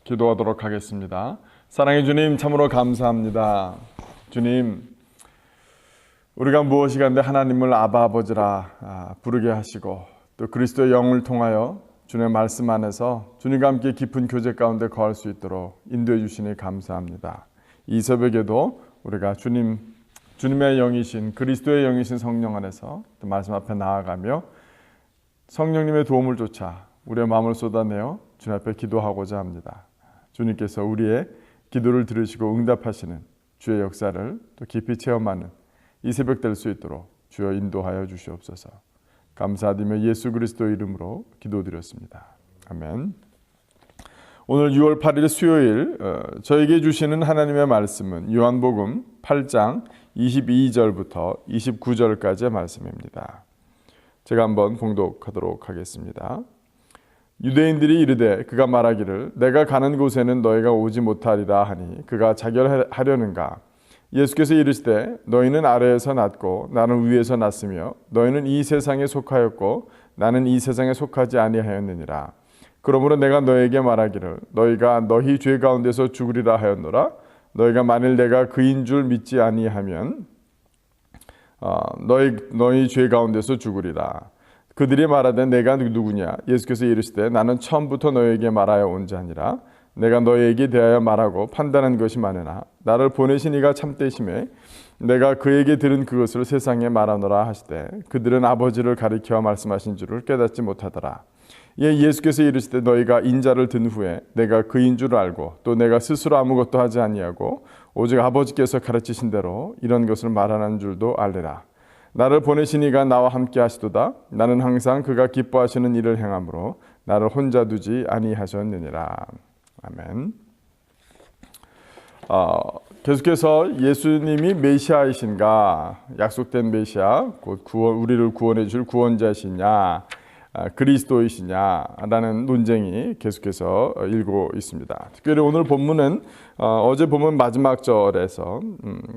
기도하도록 하겠습니다. 사랑의 주님, 참으로 감사합니다. 주님, 우리가 무엇이간데 하나님을 아바 아버지라 부르게 하시고 또 그리스도의 영을 통하여 주님의 말씀 안에서 주님과 함께 깊은 교제 가운데 거할 수 있도록 인도해 주시니 감사합니다. 이 새벽에도 우리가 주님의 영이신 그리스도의 영이신 성령 안에서 또 말씀 앞에 나아가며 성령님의 도움을 쫓아 우리의 마음을 쏟아내어 주님 앞에 기도하고자 합니다. 주님께서 우리의 기도를 들으시고 응답하시는 주의 역사를 또 깊이 체험하는 이 새벽 될 수 있도록 주여 인도하여 주시옵소서. 감사드리며 예수 그리스도 이름으로 기도드렸습니다. 아멘. 오늘 6월 8일 수요일 저에게 주시는 하나님의 말씀은 요한복음 8장 22절부터 29절까지의 말씀입니다. 제가 한번 봉독하도록 하겠습니다. 유대인들이 이르되 그가 말하기를 내가 가는 곳에는 너희가 오지 못하리라 하니 그가 자결하려는가. 예수께서 이르시되 너희는 아래에서 났고 나는 위에서 났으며 너희는 이 세상에 속하였고 나는 이 세상에 속하지 아니하였느니라. 그러므로 내가 너희에게 말하기를 너희가 너희 죄 가운데서 죽으리라 하였노라. 너희가 만일 내가 그인 줄 믿지 아니하면 너희 죄 가운데서 죽으리라. 그들이 말하되 내가 누구냐. 예수께서 이르시되 나는 처음부터 너희에게 말하여 온 자니라. 내가 너희에게 대하여 말하고 판단한 것이 많으나 나를 보내신 이가 참되심에 내가 그에게 들은 그것을 세상에 말하노라 하시되 그들은 아버지를 가리켜 말씀하신 줄을 깨닫지 못하더라. 예수께서 이르시되 너희가 인자를 든 후에 내가 그인 줄 알고 또 내가 스스로 아무것도 하지 아니하고 오직 아버지께서 가르치신 대로 이런 것을 말하는 줄도 알리라. 나를 보내신 이가 나와 함께 하시도다. 나는 항상 그가 기뻐하시는 일을 행함으로 나를 혼자 두지 아니하셨느니라. 아멘. 계속해서 예수님이 메시아이신가, 약속된 메시아, 곧 우리를 구원해 줄 구원자시냐, 그리스도이시냐라는 논쟁이 계속해서 일고 있습니다. 특별히 오늘 본문은 어제 본문 마지막 절에서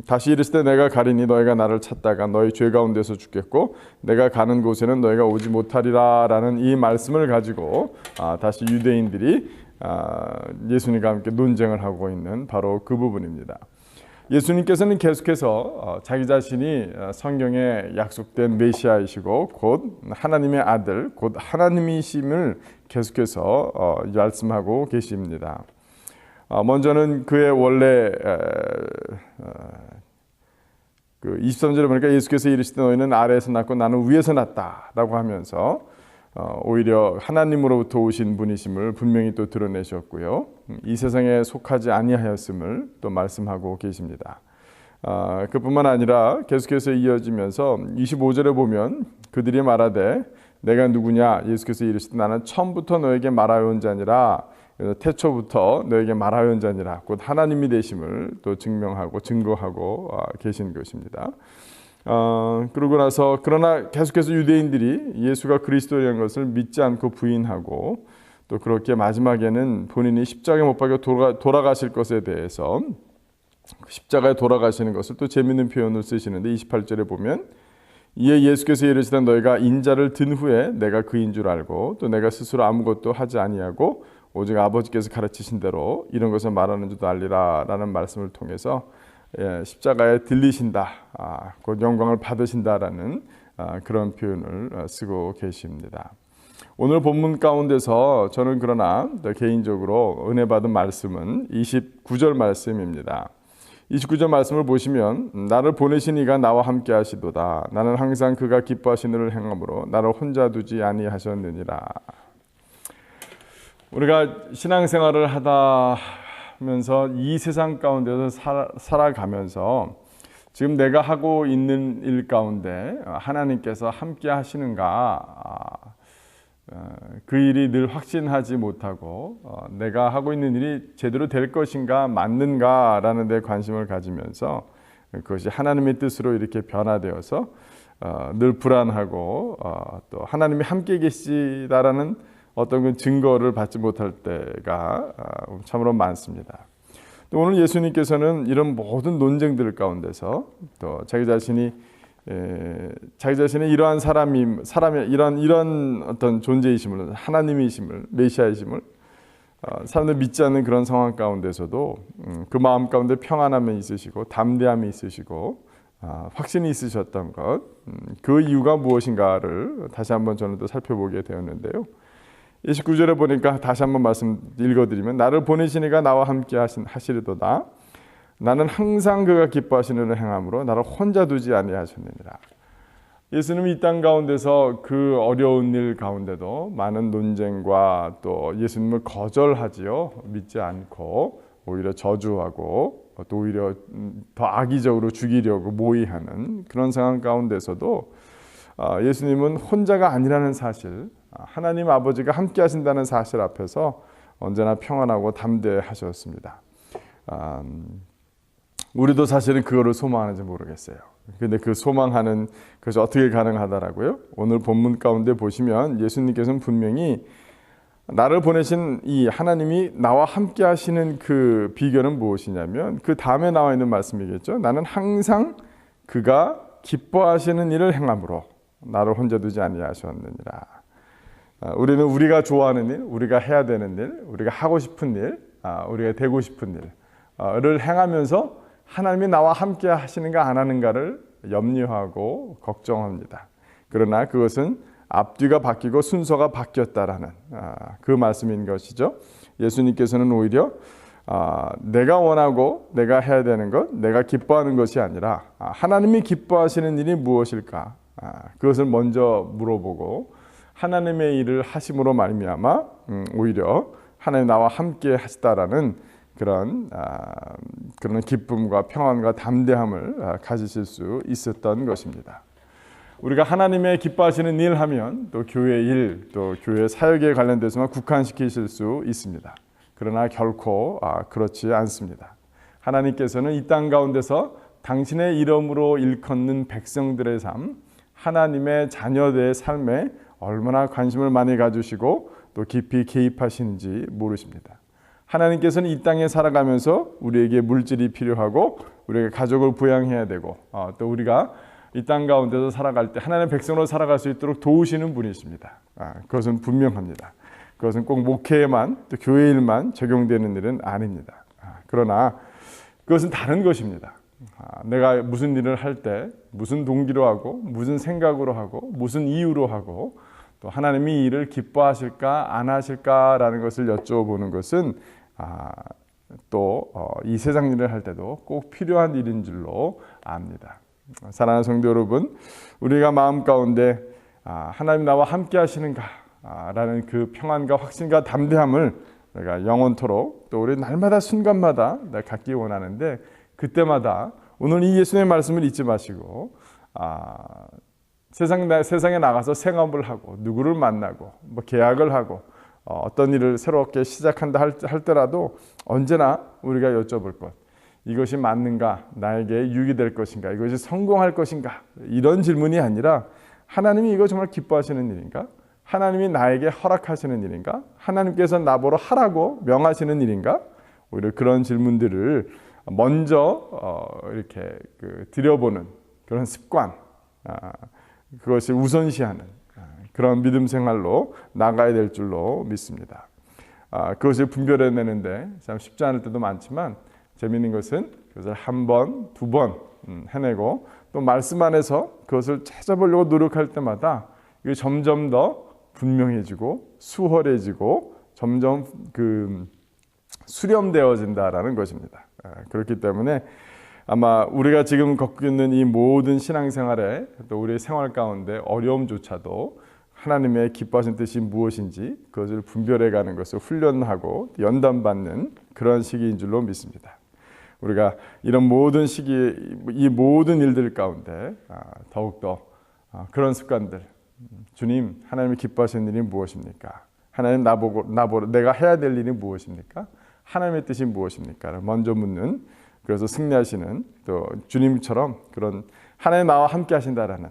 다시 이르시되 내가 가리니 너희가 나를 찾다가 너희 죄 가운데서 죽겠고 내가 가는 곳에는 너희가 오지 못하리라라는 이 말씀을 가지고 다시 유대인들이 예수님과 함께 논쟁을 하고 있는 바로 그 부분입니다. 예수님께서는 계속해서 자기 자신이 성경에 약속된 메시아이시고 곧 하나님의 아들, 곧 하나님이심을 계속해서 말씀하고 계십니다. 먼저는 그의 원래 23절에 보니까 예수께서 이르시되 너희는 아래에서 났고 나는 위에서 났다라고 하면서 오히려 하나님으로부터 오신 분이심을 분명히 또 드러내셨고요. 이 세상에 속하지 아니하였음을 또 말씀하고 계십니다. 그뿐만 아니라 계속해서 이어지면서 25절에 보면 그들이 말하되 내가 누구냐. 예수께서 이르시되 나는 처음부터 너에게 말하여 온 자니라. 태초부터 너에게 말하여 온 자니라. 곧 하나님이 되심을 또 증명하고 증거하고 계신 것입니다. 그러고 나서 그러나 계속해서 유대인들이 예수가 그리스도라는 것을 믿지 않고 부인하고 또 그렇게 마지막에는 본인이 십자가에 못 박혀 돌아가실 것에 대해서 십자가에 돌아가시는 것을 또 재미있는 표현을 쓰시는데 28절에 보면 이에 예수께서 이르시되 너희가 인자를 든 후에 내가 그인 줄 알고 또 내가 스스로 아무것도 하지 아니하고 오직 아버지께서 가르치신 대로 이런 것을 말하는 줄도 알리라 라는 말씀을 통해서 십자가에 들리신다, 곧 영광을 받으신다라는 그런 표현을 쓰고 계십니다. 오늘 본문 가운데서 저는 그러나 개인적으로 은혜 받은 말씀은 29절 말씀입니다. 29절 말씀을 보시면 나를 보내신 이가 나와 함께 하시도다. 나는 항상 그가 기뻐하시는 일을 행함으로 나를 혼자 두지 아니하셨느니라. 우리가 신앙생활을 하면서 이 세상 가운데서 살아가면서 지금 내가 하고 있는 일 가운데 하나님께서 함께 하시는가, 그 일이 늘 확신하지 못하고 내가 하고 있는 일이 제대로 될 것인가 맞는가 라는 데 관심을 가지면서 그것이 하나님의 뜻으로 이렇게 변화되어서 늘 불안하고 또 하나님이 함께 계시다라는 어떤 그 증거를 받지 못할 때가 참으로 많습니다. 또 오늘 예수님께서는 이런 모든 논쟁들 가운데서 또 자기 자신의 이러한 사람의 이런 어떤 존재이심을, 하나님이심을, 메시아이심을 사람들 믿지 않는 그런 상황 가운데서도 그 마음 가운데 평안함이 있으시고 담대함이 있으시고 확신이 있으셨던 것, 그 이유가 무엇인가를 다시 한번 저는 또 살펴보게 되었는데요. 29절에 보니까 다시 한번 말씀 읽어드리면 나를 보내시니가 나와 함께 하시리도다. 나는 항상 그가 기뻐하시는 일을 행함으로 나를 혼자 두지 아니하셨느니라. 예수님이 이 땅 가운데서 그 어려운 일 가운데도 많은 논쟁과 또 예수님을 거절하지요. 믿지 않고 오히려 저주하고 또 오히려 더 악의적으로 죽이려고 모의하는 그런 상황 가운데서도 예수님은 혼자가 아니라는 사실, 하나님 아버지가 함께 하신다는 사실 앞에서 언제나 평안하고 담대하셨습니다. 우리도 사실은 그거를 소망하는지 모르겠어요. 근데 그 소망하는 것이 어떻게 가능하다라고요? 오늘 본문 가운데 보시면 예수님께서는 분명히 나를 보내신 이 하나님이 나와 함께 하시는 그 비결은 무엇이냐면 그 다음에 나와 있는 말씀이겠죠. 나는 항상 그가 기뻐하시는 일을 행함으로 나를 혼자 두지 아니하셨느니라. 우리는 우리가 좋아하는 일, 우리가 해야 되는 일, 우리가 하고 싶은 일, 우리가 되고 싶은 일을 행하면서 하나님이 나와 함께 하시는가 안 하는가를 염려하고 걱정합니다. 그러나 그것은 앞뒤가 바뀌고 순서가 바뀌었다라는 그 말씀인 것이죠. 예수님께서는 오히려 내가 원하고 내가 해야 되는 것, 내가 기뻐하는 것이 아니라 하나님이 기뻐하시는 일이 무엇일까? 그것을 먼저 물어보고 하나님의 일을 하심으로 말미암아 오히려 하나님 나와 함께 하시다라는 그런 기쁨과 평안과 담대함을 가지실 수 있었던 것입니다. 우리가 하나님의 기뻐하시는 일 하면 또 교회 일, 또 교회 사역에 관련돼서만 국한시키실 수 있습니다. 그러나 결코 그렇지 않습니다. 하나님께서는 이 땅 가운데서 당신의 이름으로 일컫는 백성들의 삶, 하나님의 자녀들의 삶에 얼마나 관심을 많이 가지시고 또 깊이 개입하시는지 모르십니다. 하나님께서는 이 땅에 살아가면서 우리에게 물질이 필요하고 우리에게 가족을 부양해야 되고 또 우리가 이 땅 가운데서 살아갈 때 하나님의 백성으로 살아갈 수 있도록 도우시는 분이십니다. 그것은 분명합니다. 그것은 꼭 목회에만 또 교회 일만 적용되는 일은 아닙니다. 그러나 그것은 다른 것입니다. 내가 무슨 일을 할 때 무슨 동기로 하고 무슨 생각으로 하고 무슨 이유로 하고 또 하나님이 이 일을 기뻐하실까 안 하실까라는 것을 여쭤보는 것은 또 이 세상 일을 할 때도 꼭 필요한 일인 줄로 압니다. 사랑하는 성도 여러분, 우리가 마음 가운데 하나님 나와 함께 하시는가 라는 그 평안과 확신과 담대함을 우리가 영원토록 또 우리 날마다 순간마다 갖기 원하는데 그때마다 오늘 이 예수님의 말씀을 잊지 마시고 세상에 나가서 생업을 하고 누구를 만나고 뭐 계약을 하고 어떤 일을 새롭게 시작한다 할 때라도 언제나 우리가 여쭤볼 것, 이것이 맞는가? 나에게 유익이 될 것인가? 이것이 성공할 것인가? 이런 질문이 아니라 하나님이 이거 정말 기뻐하시는 일인가? 하나님이 나에게 허락하시는 일인가? 하나님께서 나보러 하라고 명하시는 일인가? 오히려 그런 질문들을 먼저 이렇게 들여보는 그런 습관, 그것을 우선시하는 그런 믿음 생활로 나가야 될 줄로 믿습니다. 그것을 분별해내는데 참 쉽지 않을 때도 많지만 재미있는 것은 그것을 한 번, 두 번 해내고 또 말씀 안에서 그것을 찾아보려고 노력할 때마다 이게 점점 더 분명해지고 수월해지고 점점 수렴되어진다라는 것입니다. 그렇기 때문에 아마 우리가 지금 겪고 있는 이 모든 신앙생활에 또 우리의 생활 가운데 어려움조차도 하나님의 기뻐하신 뜻이 무엇인지 그것을 분별해가는 것을 훈련하고 연단받는 그런 시기인 줄로 믿습니다. 우리가 이런 모든 시기에 이 모든 일들 가운데 더욱더 그런 습관들, 주님 하나님이 기뻐하시는 일이 무엇입니까? 하나님 나보고 내가 해야 될 일이 무엇입니까? 하나님의 뜻이 무엇입니까? 먼저 묻는, 그래서 승리하시는 또 주님처럼 그런 하나님 나와 함께 하신다라는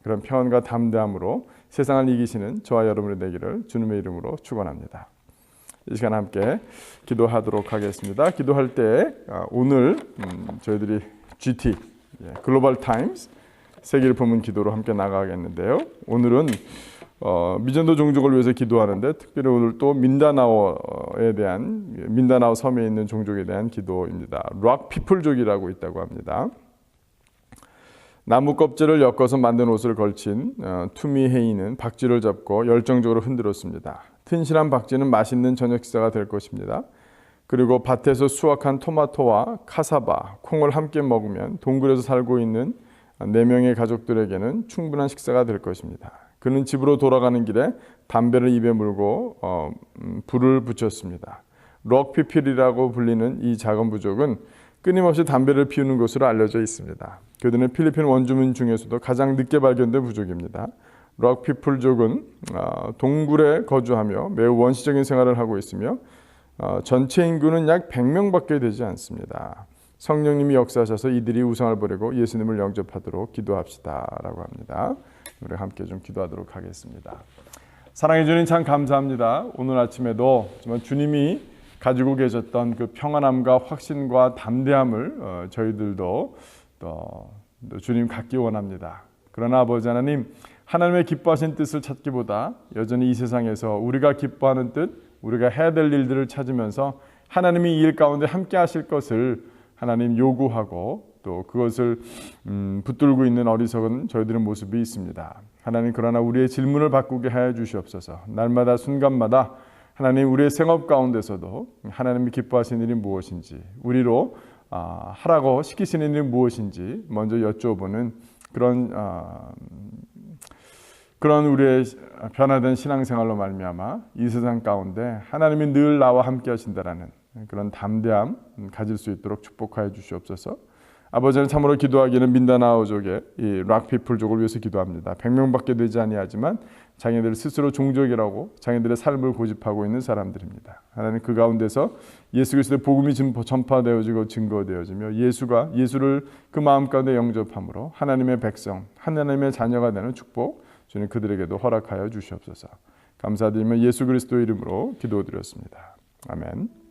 그런 평안과 담대함으로 세상을 이기시는 저와 여러분이 되기를 주님의 이름으로 축원합니다. 이 시간 함께 기도하도록 하겠습니다. 기도할 때 오늘 저희들이 GT 글로벌 타임스 세계를 보면 기도로 함께 나가겠는데요. 오늘은 미전도 종족을 위해서 기도하는데 특별히 오늘 또 민다나오 섬에 있는 종족에 대한 기도입니다. 락 피플족이라고 있다고 합니다. 나무 껍질을 엮어서 만든 옷을 걸친 투미헤이는 박쥐를 잡고 열정적으로 흔들었습니다. 튼실한 박쥐는 맛있는 저녁 식사가 될 것입니다. 그리고 밭에서 수확한 토마토와 카사바, 콩을 함께 먹으면 동굴에서 살고 있는 4명의 가족들에게는 충분한 식사가 될 것입니다. 그는 집으로 돌아가는 길에 담배를 입에 물고 불을 붙였습니다. 럭피필이라고 불리는 이 작은 부족은 끊임없이 담배를 피우는 것으로 알려져 있습니다. 그들은 필리핀 원주민 중에서도 가장 늦게 발견된 부족입니다. 럭피플족은 동굴에 거주하며 매우 원시적인 생활을 하고 있으며 전체 인구는 약 100명밖에 되지 않습니다. 성령님이 역사하셔서 이들이 우상을 버리고 예수님을 영접하도록 기도합시다 라고 합니다. 우리 함께 좀 기도하도록 하겠습니다. 사랑해 주님 참 감사합니다. 오늘 아침에도 정말 주님이 가지고 계셨던 그 평안함과 확신과 담대함을 저희들도 또 주님 갖기 원합니다. 그러나 아버지 하나님, 하나님의 기뻐하신 뜻을 찾기보다 여전히 이 세상에서 우리가 기뻐하는 뜻, 우리가 해야 될 일들을 찾으면서 하나님이 이 일 가운데 함께 하실 것을 하나님 요구하고 또 그것을 붙들고 있는 어리석은 저희들의 모습이 있습니다. 하나님, 그러나 우리의 질문을 바꾸게 하여 주시옵소서. 날마다 순간마다 하나님, 우리의 생업 가운데서도 하나님이 기뻐하시는 일이 무엇인지, 우리로 하라고 시키시는 일이 무엇인지 먼저 여쭤보는 그런 우리의 변화된 신앙생활로 말미암아 이 세상 가운데 하나님이 늘 나와 함께 하신다라는 그런 담대함 가질 수 있도록 축복하여 주시옵소서. 아버지는 참으로 기도하기는 민다나오족의 이 락피플족을 위해서 기도합니다. 100명밖에 되지 아니하지만 자기들 스스로 종족이라고 자기들의 삶을 고집하고 있는 사람들입니다. 하나님, 그 가운데서 예수 그리스도의 복음이 전파되어지고 증거되어지며 예수를 그 마음 가운데 영접함으로 하나님의 백성, 하나님의 자녀가 되는 축복 주님 그들에게도 허락하여 주시옵소서. 감사드리며 예수 그리스도의 이름으로 기도드렸습니다. 아멘.